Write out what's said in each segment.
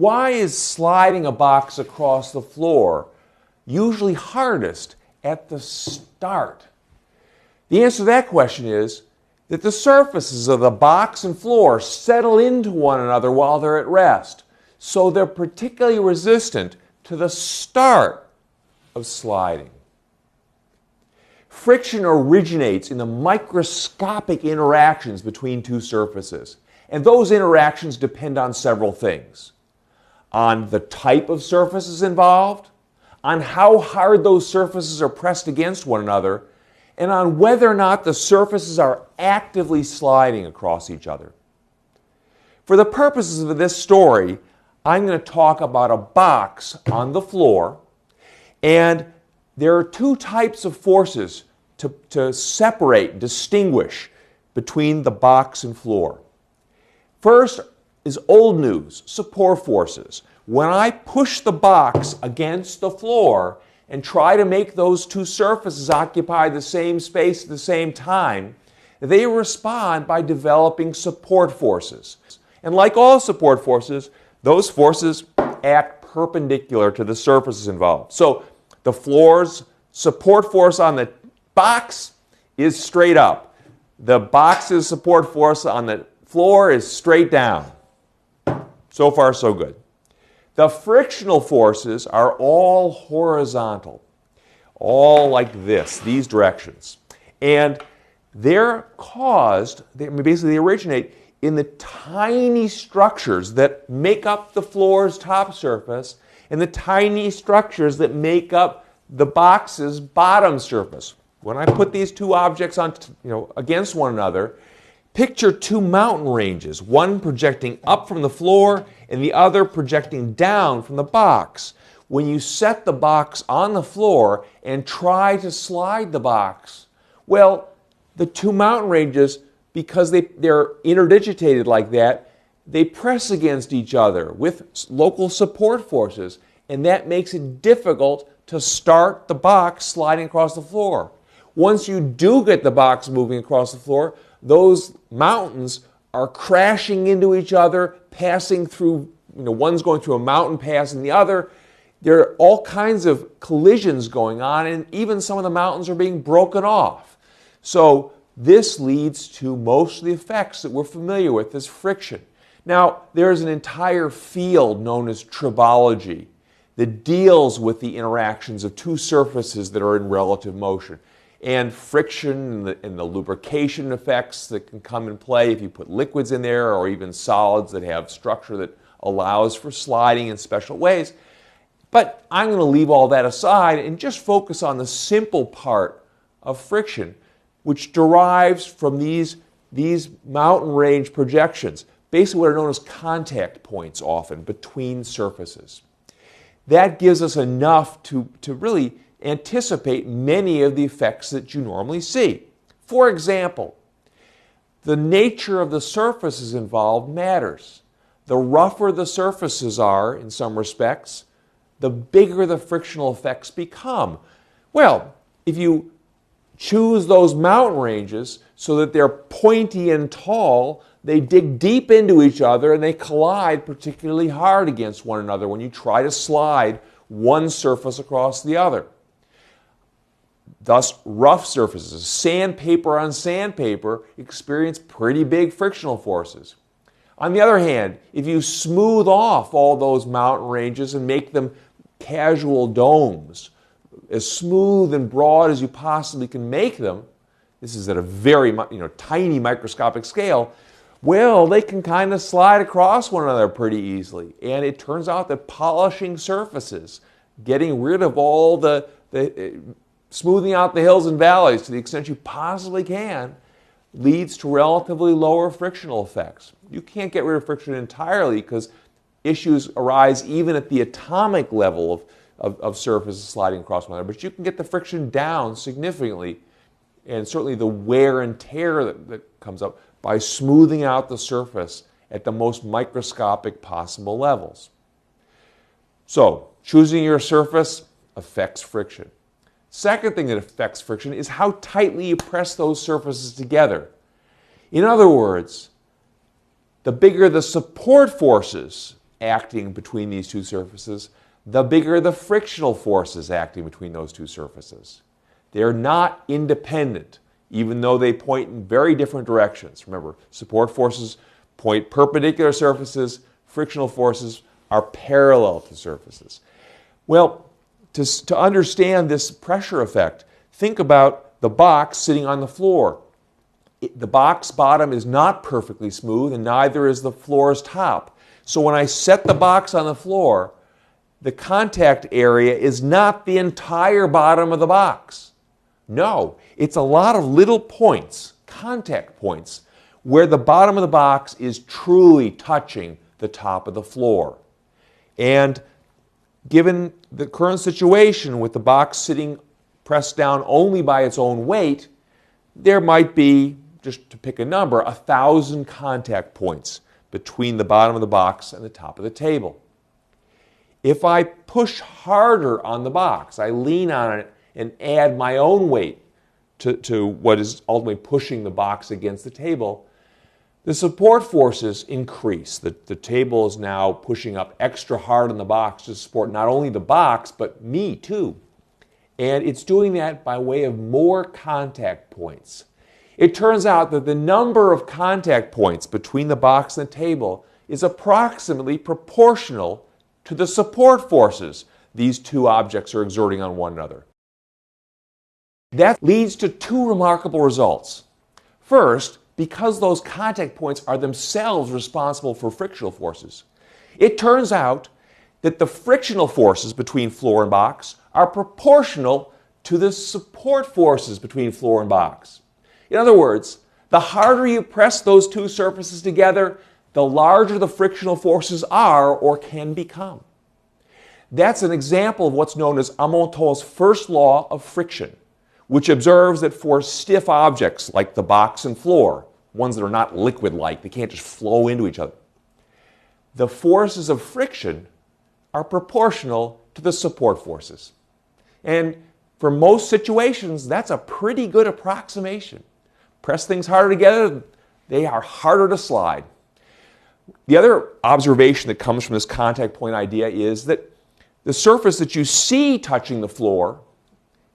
Why is sliding a box across the floor usually hardest at the start? The answer to that question is that the surfaces of the box and floor settle into one another while they're at rest, so they're particularly resistant to the start of sliding. Friction originates in the microscopic interactions between two surfaces, and those interactions depend on several things. On the type of surfaces involved, on how hard those surfaces are pressed against one another, and on whether or not the surfaces are actively sliding across each other. For the purposes of this story, I'm going to talk about a box on the floor, and there are two types of forces to separate, distinguish between the box and floor. First is old news, support forces. When I push the box against the floor and try to make those two surfaces occupy the same space at the same time, they respond by developing support forces. And like all support forces, those forces act perpendicular to the surfaces involved. So the floor's support force on the box is straight up. The box's support force on the floor is straight down. So far, so good. The frictional forces are all horizontal, all like this, these directions. And they're caused, they originate in the tiny structures that make up the floor's top surface and the tiny structures that make up the box's bottom surface. When I put these two objects on, against one another, picture two mountain ranges, one projecting up from the floor and the other projecting down from the box. When you set the box on the floor and try to slide the box, well, the two mountain ranges, because they're interdigitated like that, they press against each other with local support forces, and that makes it difficult to start the box sliding across the floor. Once you do get the box moving across the floor, those mountains are crashing into each other, passing through, one's going through a mountain pass and the other. There are all kinds of collisions going on, and even some of the mountains are being broken off. So this leads to most of the effects that we're familiar with as friction. Now, there's an entire field known as tribology that deals with the interactions of two surfaces that are in relative motion, and friction and the lubrication effects that can come in play if you put liquids in there, or even solids that have structure that allows for sliding in special ways. But I'm going to leave all that aside and just focus on the simple part of friction, which derives from these mountain range projections, basically what are known as contact points often between surfaces. That gives us enough to really anticipate many of the effects that you normally see. For example, the nature of the surfaces involved matters. The rougher the surfaces are in some respects, the bigger the frictional effects become. Well, if you choose those mountain ranges so that they're pointy and tall, they dig deep into each other and they collide particularly hard against one another when you try to slide one surface across the other. Thus, rough surfaces, sandpaper on sandpaper, experience pretty big frictional forces. On the other hand, if you smooth off all those mountain ranges and make them casual domes, as smooth and broad as you possibly can make them, this is at a very tiny microscopic scale, well, they can kind of slide across one another pretty easily. And it turns out that polishing surfaces, getting rid of all the smoothing out the hills and valleys to the extent you possibly can, leads to relatively lower frictional effects. You can't get rid of friction entirely because issues arise even at the atomic level of surfaces sliding across one another, but you can get the friction down significantly, and certainly the wear and tear that comes up by smoothing out the surface at the most microscopic possible levels. So, choosing your surface affects friction. Second thing that affects friction is how tightly you press those surfaces together. In other words, the bigger the support forces acting between these two surfaces, the bigger the frictional forces acting between those two surfaces. They're not independent, even though they point in very different directions. Remember, support forces point perpendicular surfaces, frictional forces are parallel to surfaces. Well, to understand this pressure effect, think about the box sitting on the floor. The box bottom is not perfectly smooth, and neither is the floor's top. So when I set the box on the floor, the contact area is not the entire bottom of the box. No, it's a lot of little points, contact points, where the bottom of the box is truly touching the top of the floor. And given the current situation with the box sitting pressed down only by its own weight, there might be, just to pick a number, 1,000 contact points between the bottom of the box and the top of the table. If I push harder on the box, I lean on it and add my own weight to what is ultimately pushing the box against the table, the support forces increase. The table is now pushing up extra hard on the box to support not only the box, but me too. And it's doing that by way of more contact points. It turns out that the number of contact points between the box and the table is approximately proportional to the support forces these two objects are exerting on one another. That leads to two remarkable results. First, because those contact points are themselves responsible for frictional forces, it turns out that the frictional forces between floor and box are proportional to the support forces between floor and box. In other words, the harder you press those two surfaces together, the larger the frictional forces are or can become. That's an example of what's known as Amonto's first law of friction, which observes that for stiff objects like the box and floor, ones that are not liquid-like, they can't just flow into each other, the forces of friction are proportional to the support forces. And for most situations, that's a pretty good approximation. Press things harder together, they are harder to slide. The other observation that comes from this contact point idea is that the surface that you see touching the floor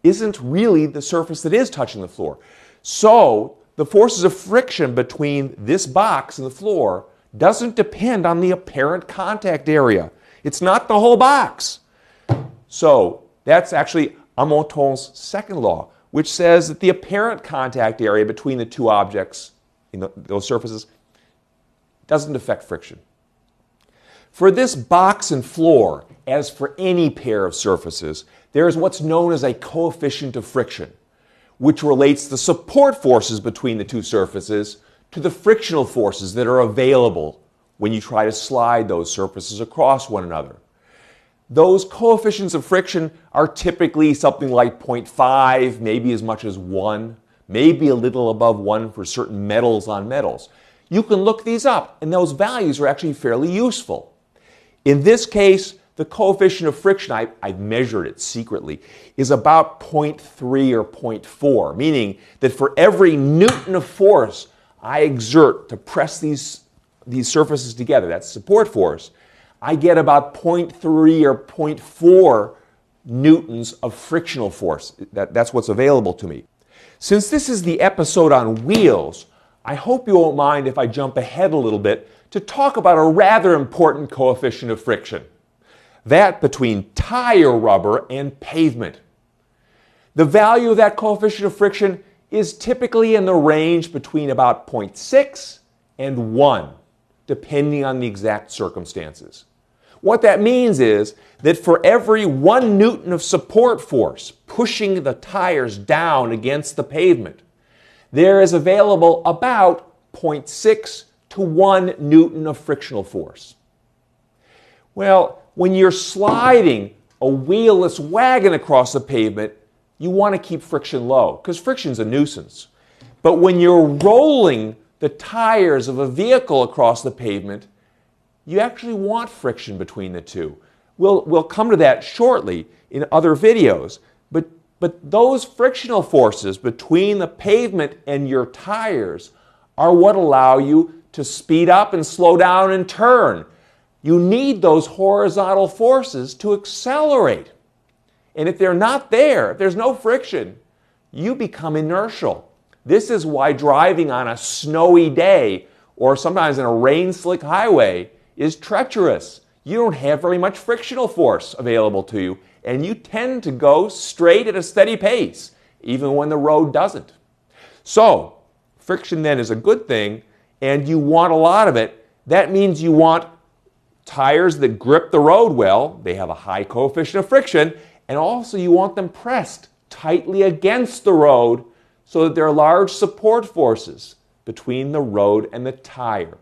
isn't really the surface that is touching the floor. So the forces of friction between this box and the floor doesn't depend on the apparent contact area. It's not the whole box. So that's actually Amonto's second law, which says that the apparent contact area between the two objects, those surfaces, doesn't affect friction. For this box and floor, as for any pair of surfaces, there is what's known as a coefficient of friction, which relates the support forces between the two surfaces to the frictional forces that are available when you try to slide those surfaces across one another. Those coefficients of friction are typically something like 0.5, maybe as much as 1, maybe a little above 1 for certain metals on metals. You can look these up, and those values are actually fairly useful. In this case, the coefficient of friction, I've measured it secretly, is about 0.3 or 0.4, meaning that for every Newton of force I exert to press these surfaces together, that's support force, I get about 0.3 or 0.4 newtons of frictional force. That's what's available to me. Since this is the episode on wheels, I hope you won't mind if I jump ahead a little bit to talk about a rather important coefficient of friction, that between tire rubber and pavement. The value of that coefficient of friction is typically in the range between about 0.6 and 1, depending on the exact circumstances. What that means is that for every 1 Newton of support force pushing the tires down against the pavement, there is available about 0.6 to 1 Newton of frictional force. Well, when you're sliding a wheelless wagon across the pavement, you want to keep friction low, because friction's a nuisance. But when you're rolling the tires of a vehicle across the pavement, you actually want friction between the two. We'll come to that shortly in other videos, but those frictional forces between the pavement and your tires are what allow you to speed up and slow down and turn. You need those horizontal forces to accelerate. And if they're not there, if there's no friction, you become inertial. This is why driving on a snowy day or sometimes in a rain-slick highway is treacherous. You don't have very much frictional force available to you, and you tend to go straight at a steady pace, even when the road doesn't. So, friction then is a good thing, and you want a lot of it. That means you want tires that grip the road well, they have a high coefficient of friction, and also you want them pressed tightly against the road so that there are large support forces between the road and the tire.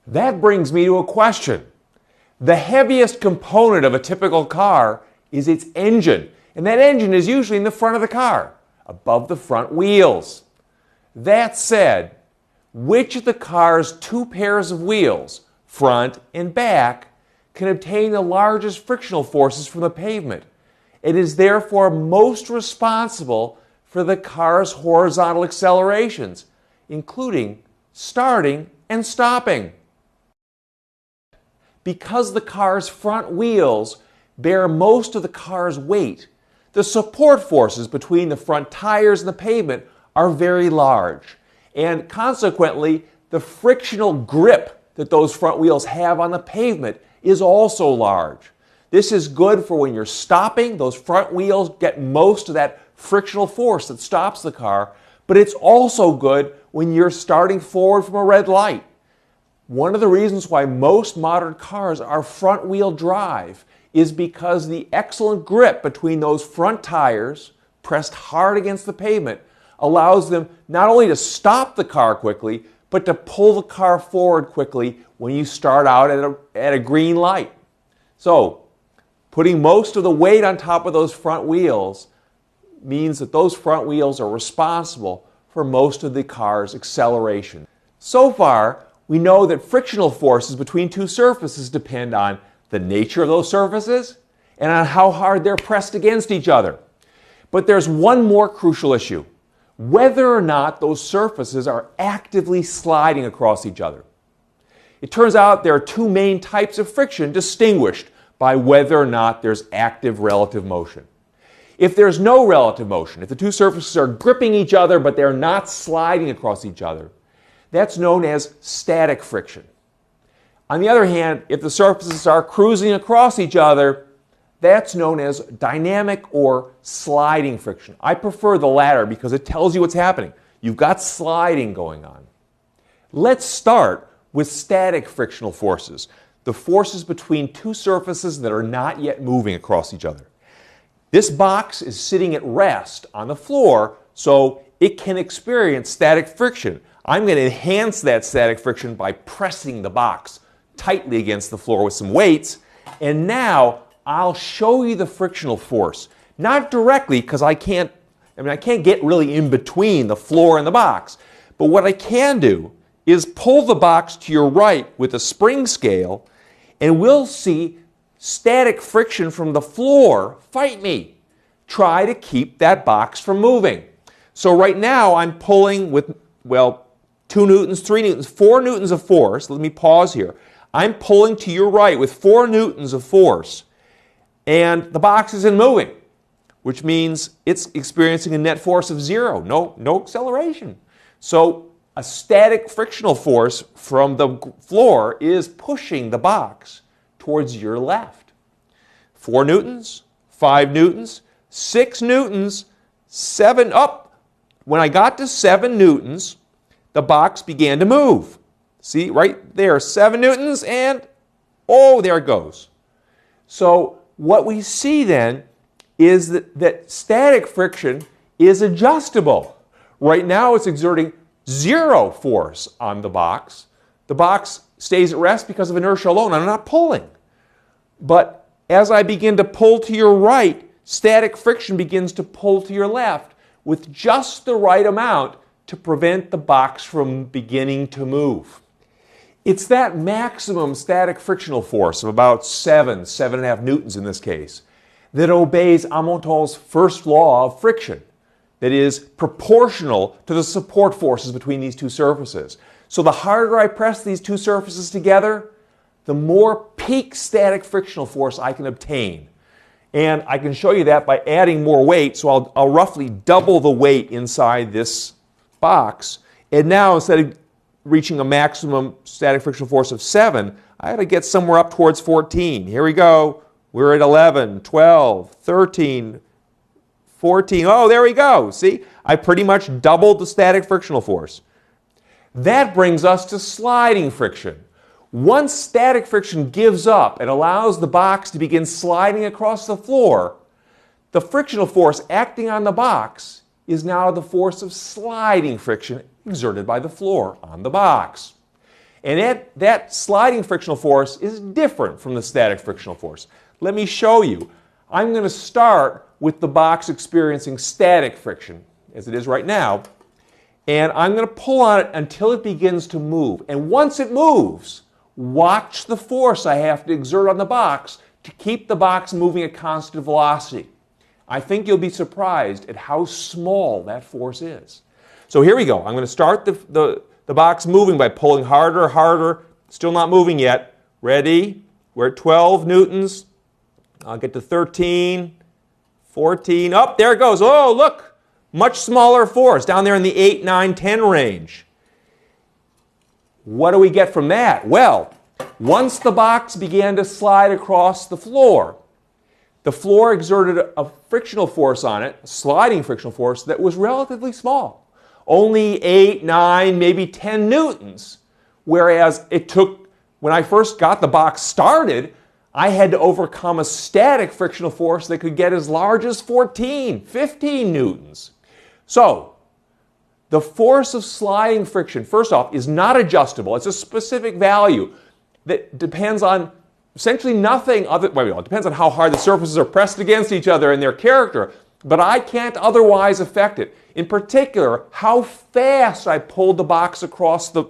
That brings me to a question. The heaviest component of a typical car is its engine, and that engine is usually in the front of the car, above the front wheels. That said, which of the car's two pairs of wheels, front and back, can obtain the largest frictional forces from the pavement? It is therefore most responsible for the car's horizontal accelerations, including starting and stopping. Because the car's front wheels bear most of the car's weight, the support forces between the front tires and the pavement are very large, and consequently, the frictional grip that those front wheels have on the pavement is also large. This is good for when you're stopping. Those front wheels get most of that frictional force that stops the car, but it's also good when you're starting forward from a red light. One of the reasons why most modern cars are front-wheel drive is because the excellent grip between those front tires, pressed hard against the pavement, allows them not only to stop the car quickly, but to pull the car forward quickly when you start out at a green light. So, putting most of the weight on top of those front wheels means that those front wheels are responsible for most of the car's acceleration. So far, we know that frictional forces between two surfaces depend on the nature of those surfaces and on how hard they're pressed against each other. But there's one more crucial issue: whether or not those surfaces are actively sliding across each other. It turns out there are two main types of friction distinguished by whether or not there's active relative motion. If there's no relative motion, if the two surfaces are gripping each other but they're not sliding across each other, that's known as static friction. On the other hand, if the surfaces are cruising across each other, that's known as dynamic or sliding friction. I prefer the latter because it tells you what's happening. You've got sliding going on. Let's start with static frictional forces, the forces between two surfaces that are not yet moving across each other. This box is sitting at rest on the floor, so it can experience static friction. I'm going to enhance that static friction by pressing the box tightly against the floor with some weights, and now I'll show you the frictional force. Not directly, because I can't get really in between the floor and the box, but what I can do is pull the box to your right with a spring scale, and we'll see static friction from the floor fight me. Try to keep that box from moving. So right now I'm pulling with, 2 newtons, 3 newtons, 4 newtons of force. Let me pause here. I'm pulling to your right with 4 newtons of force, and the box isn't moving, which means it's experiencing a net force of 0, no acceleration. So a static frictional force from the floor is pushing the box towards your left. 4 newtons, 5 newtons, 6 newtons, 7, up. When I got to 7 newtons, the box began to move. See, right there, 7 newtons, and oh, there it goes. So what we see then is that static friction is adjustable. Right now it's exerting 0 force on the box. The box stays at rest because of inertia alone. I'm not pulling. But as I begin to pull to your right, static friction begins to pull to your left with just the right amount to prevent the box from beginning to move. It's that maximum static frictional force of about 7.5 newtons in this case, that obeys Amontel's first law of friction, that is proportional to the support forces between these two surfaces. So the harder I press these two surfaces together, the more peak static frictional force I can obtain. And I can show you that by adding more weight. So I'll roughly double the weight inside this box. And now instead of reaching a maximum static frictional force of 7, I got to get somewhere up towards 14. Here we go. We're at 11, 12, 13, 14. Oh, there we go. See, I pretty much doubled the static frictional force. That brings us to sliding friction. Once static friction gives up and allows the box to begin sliding across the floor, the frictional force acting on the box is now the force of sliding friction exerted by the floor on the box. And that sliding frictional force is different from the static frictional force. Let me show you. I'm going to start with the box experiencing static friction, as it is right now, and I'm going to pull on it until it begins to move. And once it moves, watch the force I have to exert on the box to keep the box moving at constant velocity. I think you'll be surprised at how small that force is. So here we go. I'm going to start the box moving by pulling harder, harder. Still not moving yet. Ready? We're at 12 newtons. I'll get to 13, 14. Oh, there it goes. Oh, look. Much smaller force down there in the 8, 9, 10 range. What do we get from that? Well, once the box began to slide across the floor exerted a frictional force on it, a sliding frictional force, that was relatively small. Only 8, 9, maybe 10 newtons. Whereas it took, when I first got the box started, I had to overcome a static frictional force that could get as large as 14, 15 newtons. So, the force of sliding friction, first off, is not adjustable. It's a specific value that depends on essentially nothing other, well, it depends on how hard the surfaces are pressed against each other and their character, but I can't otherwise affect it. In particular, how fast I pulled the box across the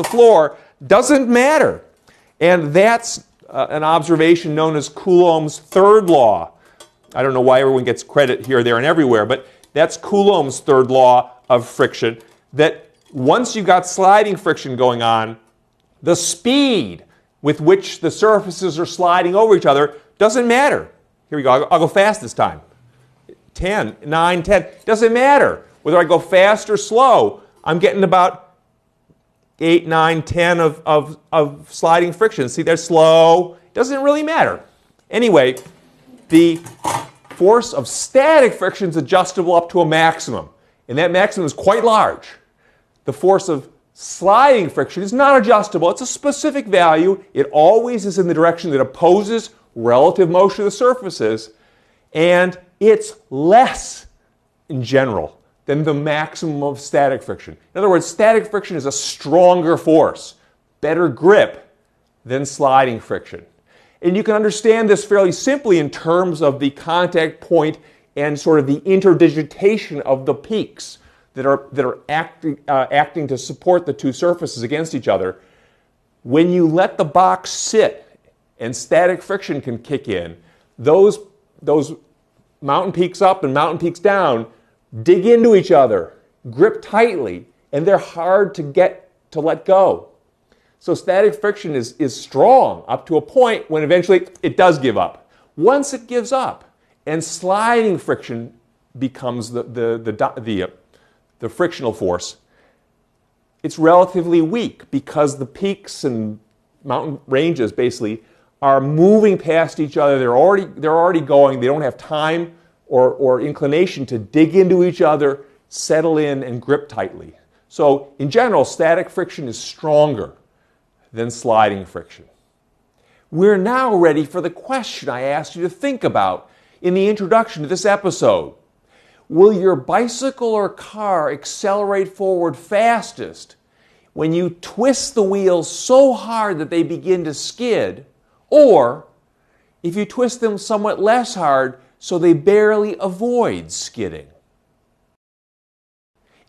floor doesn't matter. And that's an observation known as Coulomb's third law. I don't know why everyone gets credit here, there, and everywhere, but that's Coulomb's third law of friction, that once you've got sliding friction going on, the speed with which the surfaces are sliding over each other doesn't matter. Here we go. I'll go fast this time. 10, 9, 10. Doesn't matter. Whether I go fast or slow, I'm getting about 8, 9, 10 of sliding friction. See, they're slow. Doesn't really matter. Anyway, the force of static friction is adjustable up to a maximum. And that maximum is quite large. The force of sliding friction is not adjustable. It's a specific value. It always is in the direction that opposes relative motion of the surfaces. And it's less, in general, than the maximum of static friction. In other words, static friction is a stronger force, better grip than sliding friction. And you can understand this fairly simply in terms of the contact point and sort of the interdigitation of the peaks that are acting to support the two surfaces against each other. When you let the box sit and static friction can kick in, those mountain peaks up and mountain peaks down dig into each other, grip tightly, and they're hard to let go. So static friction is strong up to a point when eventually it does give up. Once it gives up and sliding friction becomes the frictional force, it's relatively weak because the peaks and mountain ranges basically are moving past each other. They're already going. They don't have time or inclination to dig into each other, settle in, and grip tightly. So in general, static friction is stronger than sliding friction. We're now ready for the question I asked you to think about in the introduction to this episode. Will your bicycle or car accelerate forward fastest when you twist the wheels so hard that they begin to skid, or if you twist them somewhat less hard so they barely avoid skidding?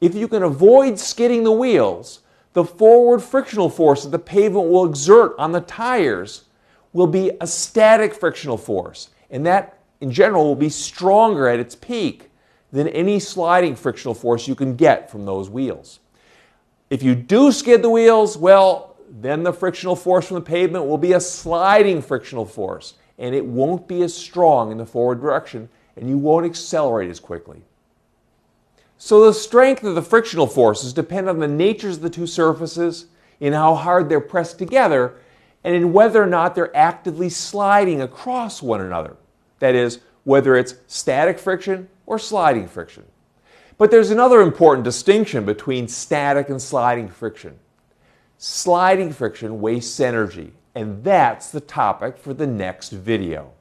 If you can avoid skidding the wheels, the forward frictional force that the pavement will exert on the tires will be a static frictional force, and that in general will be stronger at its peak than any sliding frictional force you can get from those wheels. If you do skid the wheels, well, then the frictional force from the pavement will be a sliding frictional force, and it won't be as strong in the forward direction, and you won't accelerate as quickly. So the strength of the frictional forces depend on the natures of the two surfaces, in how hard they're pressed together, and in whether or not they're actively sliding across one another. That is, whether it's static friction or sliding friction. But there's another important distinction between static and sliding friction. Sliding friction wastes energy, and that's the topic for the next video.